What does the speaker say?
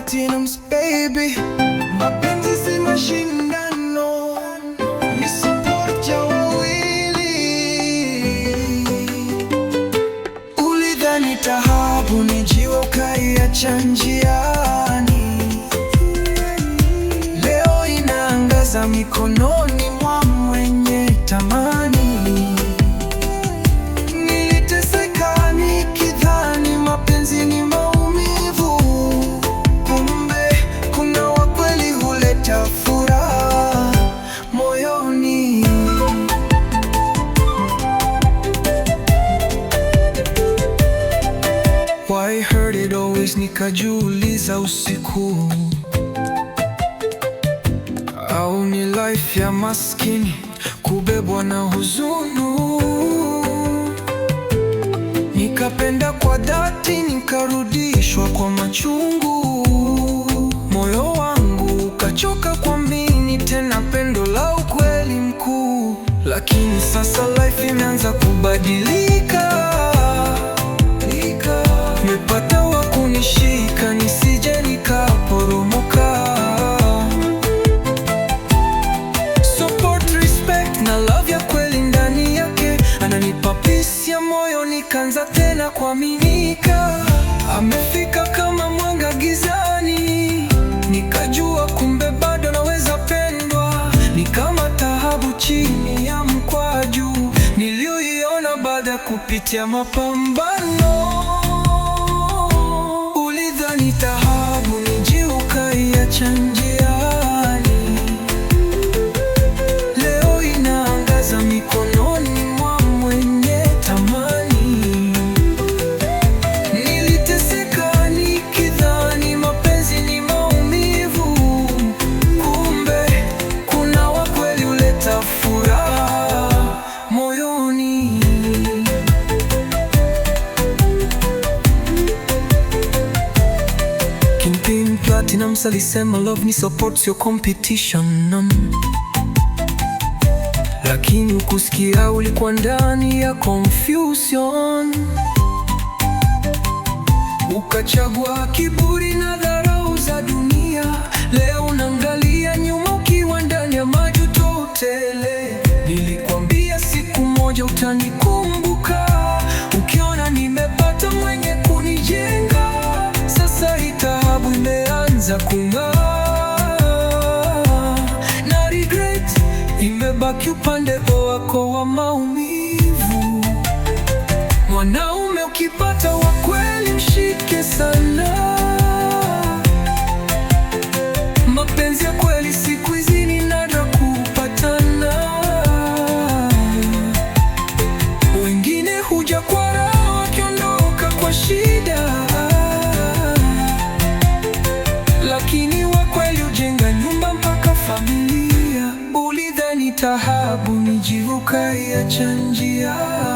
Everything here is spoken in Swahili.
Platinums baby. Mapenzi si mashindano, ni support ya wawili. Ulidhani dhahabu ni jiwe ukaiacha njiani, leo inaangaza mikononi mwa mwenye tamani. Niliteseka nikidhani mapenzi ni maumivu, kumbe kuna wa kweli huleta furaha moyoni. Why hurt it always, nikajiuliza usiku. Au ni life ya maskini kubebwa na huzunu? Nikapenda kwa dhati, nikarudishwa kwa machungu. Moyo wangu ukachoka kuamini tena pendo la ukweli mkuu. Lakini sasa life imeanza kubadilika. Nimepata wa kunishika nisije nikaporomoka. Support, respect na love ya kweli ndani yake. Ananipa peace ya moyo, nikaanza tena kuaminika. Amefika kama mwanga gizani, nikajua kumbe bado naweza pendwa. Ni kama dhahabu chini ya mkwaju, niliyoiona baada ya kupitia mapambano. Ulidhani dhahabu ni jiwe ukaiacha njiani, leo inaangaza mikononi mwa mwenye tamani. Niliteseka nikidhani mapenzi ni maumivu, kumbe kuna wa kweli huleta furaha moyoni. Kingpin Platinums alisema love ni support, sio competition. Lakini ukusikia ulikuwa ndani ya confusion. Ukachagua kiburi na dharau za dunia. Leo unaangalia nyuma ukiwa ndani ya majuto tele. Nilikwambia siku moja utanikumbuka, ukiona nimepata mwenye kunijenga. Sasa hii dhahabu imeanza kung'aa, na regret imebaki upande wako wa maumivu. Mwanaume ukipata wa kweli mshike sana. Mapenzi ya kweli siku hizi ni nadra kupatana. Wengine huja kwa raha wakiondoka kwa shida, lakini wa kweli hujenga nyumba mpaka familia. Ulidhani dhahabu ni jiwe ukaiacha njiani.